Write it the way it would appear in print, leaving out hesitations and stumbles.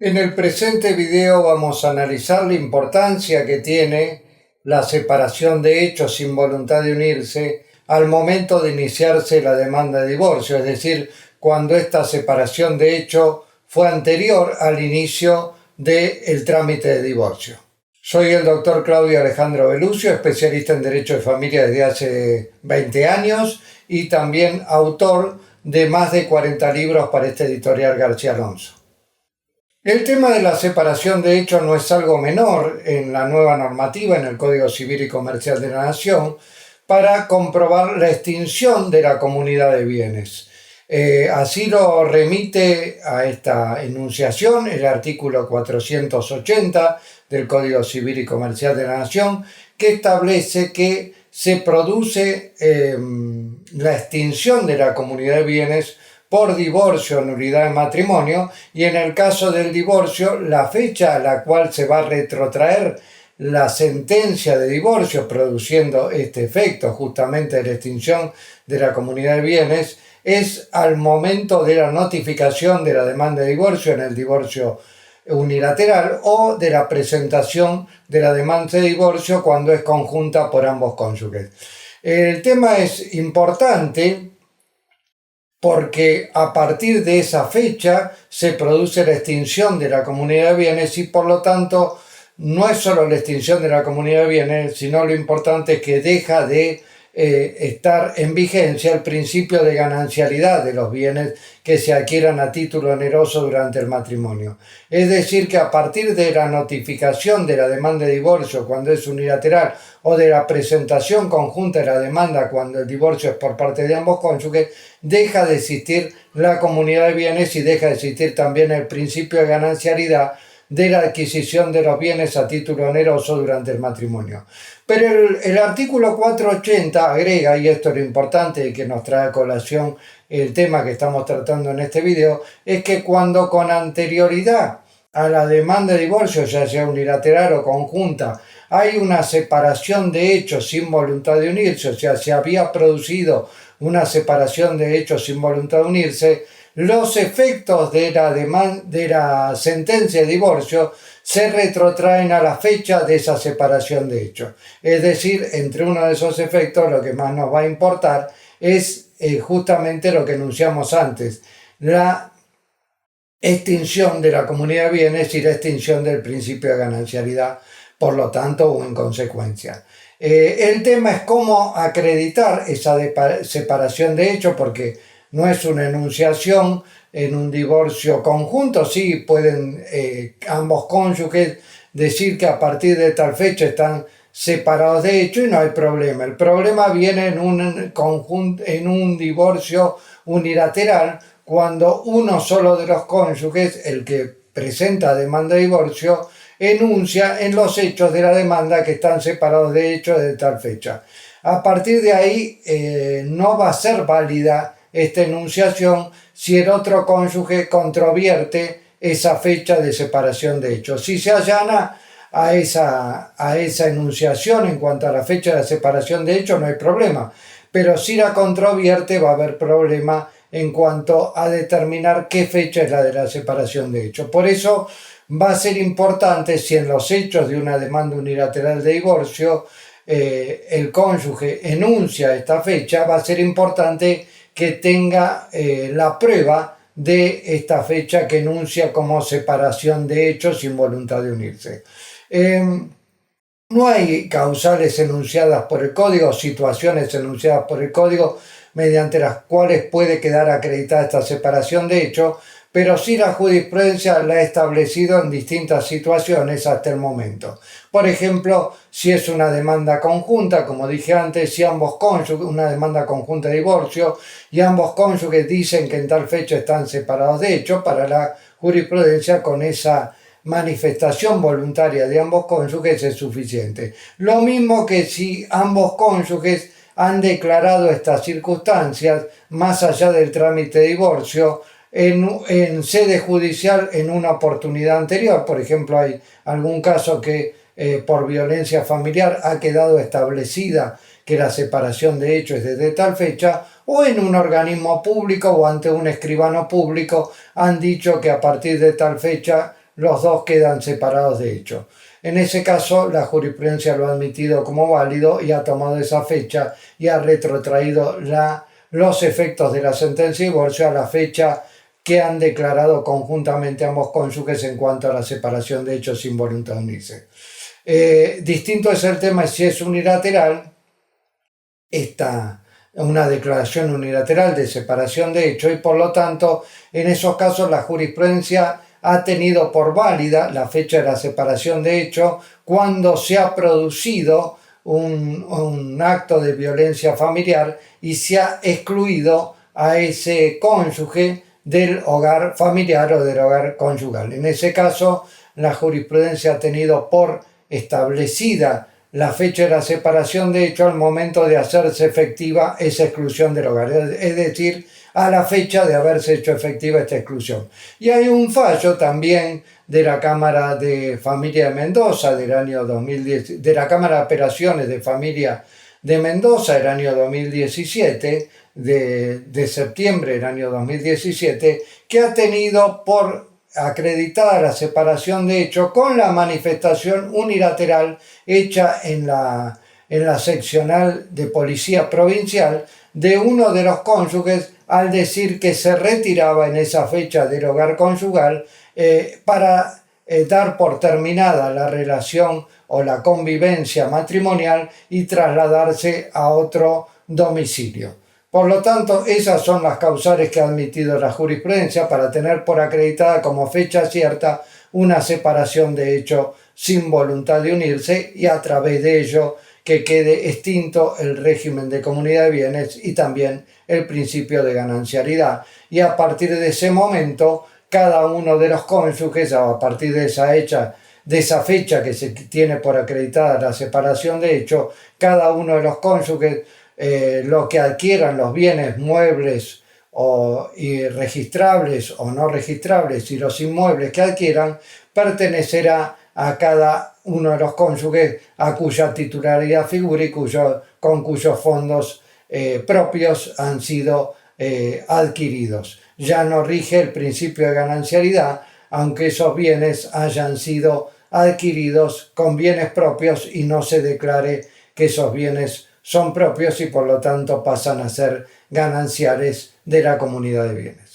En el presente video vamos a analizar la importancia que tiene la separación de hechos sin voluntad de unirse al momento de iniciarse la demanda de divorcio, es decir, cuando esta separación de hecho fue anterior al inicio del trámite de divorcio. Soy el doctor Claudio Alejandro Belucio, especialista en Derecho de Familia desde hace 20 años y también autor de más de 40 libros para esta editorial García Alonso. El tema de la separación de hechos no es algo menor en la nueva normativa en el Código Civil y Comercial de la Nación para comprobar la extinción de la comunidad de bienes. Así lo remite a esta enunciación el artículo 480 del Código Civil y Comercial de la Nación, que establece que se produce la extinción de la comunidad de bienes por divorcio o nulidad de matrimonio, y en el caso del divorcio, la fecha a la cual se va a retrotraer la sentencia de divorcio, produciendo este efecto justamente de la extinción de la comunidad de bienes, es al momento de la notificación de la demanda de divorcio en el divorcio unilateral o de la presentación de la demanda de divorcio cuando es conjunta por ambos cónyuges. El tema es importante porque a partir de esa fecha se produce la extinción de la comunidad de bienes y por lo tanto no es solo la extinción de la comunidad de bienes, sino lo importante es que deja de estar en vigencia el principio de ganancialidad de los bienes que se adquieran a título oneroso durante el matrimonio. Es decir, que a partir de la notificación de la demanda de divorcio cuando es unilateral o de la presentación conjunta de la demanda cuando el divorcio es por parte de ambos cónyuges, deja de existir la comunidad de bienes y deja de existir también el principio de ganancialidad de la adquisición de los bienes a título oneroso durante el matrimonio. Pero el artículo 480 agrega, y esto es lo importante y que nos trae a colación el tema que estamos tratando en este video, es que cuando con anterioridad a la demanda de divorcio, ya sea unilateral o conjunta, hay una separación de hechos sin voluntad de unirse, o sea, se había producido una separación de hechos sin voluntad de unirse, los efectos de la sentencia de divorcio se retrotraen a la fecha de esa separación de hechos. Es decir, entre uno de esos efectos lo que más nos va a importar es justamente lo que enunciamos antes, la extinción de la comunidad de bienes y la extinción del principio de ganancialidad, por lo tanto, o en consecuencia. El tema es cómo acreditar esa separación de hechos, porque no es una enunciación en un divorcio conjunto. Sí pueden ambos cónyuges decir que a partir de tal fecha están separados de hecho y no hay problema. El problema viene en un divorcio unilateral, cuando uno solo de los cónyuges, el que presenta demanda de divorcio, enuncia en los hechos de la demanda que están separados de hecho de tal fecha. A partir de ahí no va a ser válida esta enunciación si el otro cónyuge controvierte esa fecha de separación de hechos. Si se allana a esa enunciación en cuanto a la fecha de separación de hechos, no hay problema, pero si la controvierte va a haber problema en cuanto a determinar qué fecha es la de la separación de hechos. Por eso va a ser importante, si en los hechos de una demanda unilateral de divorcio el cónyuge enuncia esta fecha, va a ser importante que tenga la prueba de esta fecha que enuncia como separación de hechos sin voluntad de unirse. No hay causales enunciadas por el Código, situaciones enunciadas por el Código mediante las cuales puede quedar acreditada esta separación de hechos, pero sí la jurisprudencia la ha establecido en distintas situaciones hasta el momento. Por ejemplo, si es una demanda conjunta, como dije antes, si ambos cónyuges, una demanda conjunta de divorcio, y ambos cónyuges dicen que en tal fecha están separados de hecho, para la jurisprudencia con esa manifestación voluntaria de ambos cónyuges es suficiente. Lo mismo que si ambos cónyuges han declarado estas circunstancias más allá del trámite de divorcio en sede judicial en una oportunidad anterior. Por ejemplo, hay algún caso que por violencia familiar ha quedado establecida que la separación de hechos es desde tal fecha, o en un organismo público o ante un escribano público han dicho que a partir de tal fecha los dos quedan separados de hecho. En ese caso, la jurisprudencia lo ha admitido como válido y ha tomado esa fecha y ha retrotraído los efectos de la sentencia de divorcio a la fecha que han declarado conjuntamente ambos cónyuges en cuanto a la separación de hechos sin voluntad de unirse. Distinto es el tema si es unilateral, una declaración unilateral de separación de hechos, y por lo tanto en esos casos la jurisprudencia ha tenido por válida la fecha de la separación de hecho cuando se ha producido un acto de violencia familiar y se ha excluido a ese cónyuge del hogar familiar o del hogar conyugal. En ese caso, la jurisprudencia ha tenido por establecida la fecha de la separación de hecho al momento de hacerse efectiva esa exclusión del hogar, es decir, a la fecha de haberse hecho efectiva esta exclusión. Y hay un fallo también de la Cámara de Familia de Mendoza del año 2010, de la Cámara de Apelaciones de Familia de Mendoza del año 2017, de septiembre del año 2017, que ha tenido por acreditada la separación de hecho con la manifestación unilateral hecha en la seccional de policía provincial de uno de los cónyuges al decir que se retiraba en esa fecha del hogar conyugal para dar por terminada la relación o la convivencia matrimonial y trasladarse a otro domicilio. Por lo tanto, esas son las causales que ha admitido la jurisprudencia para tener por acreditada como fecha cierta una separación de hecho sin voluntad de unirse y a través de ello que quede extinto el régimen de comunidad de bienes y también el principio de ganancialidad. Y a partir de ese momento, cada uno de los cónyuges, a partir de esa fecha que se tiene por acreditada la separación de hecho, cada uno de los cónyuges lo que adquieran los bienes muebles y registrables o no registrables y los inmuebles que adquieran pertenecerá a cada uno de los cónyuges a cuya titularidad figure y con cuyos fondos propios han sido adquiridos. Ya no rige el principio de ganancialidad, aunque esos bienes hayan sido adquiridos con bienes propios y no se declare que esos bienes son propios y por lo tanto pasan a ser gananciales de la comunidad de bienes.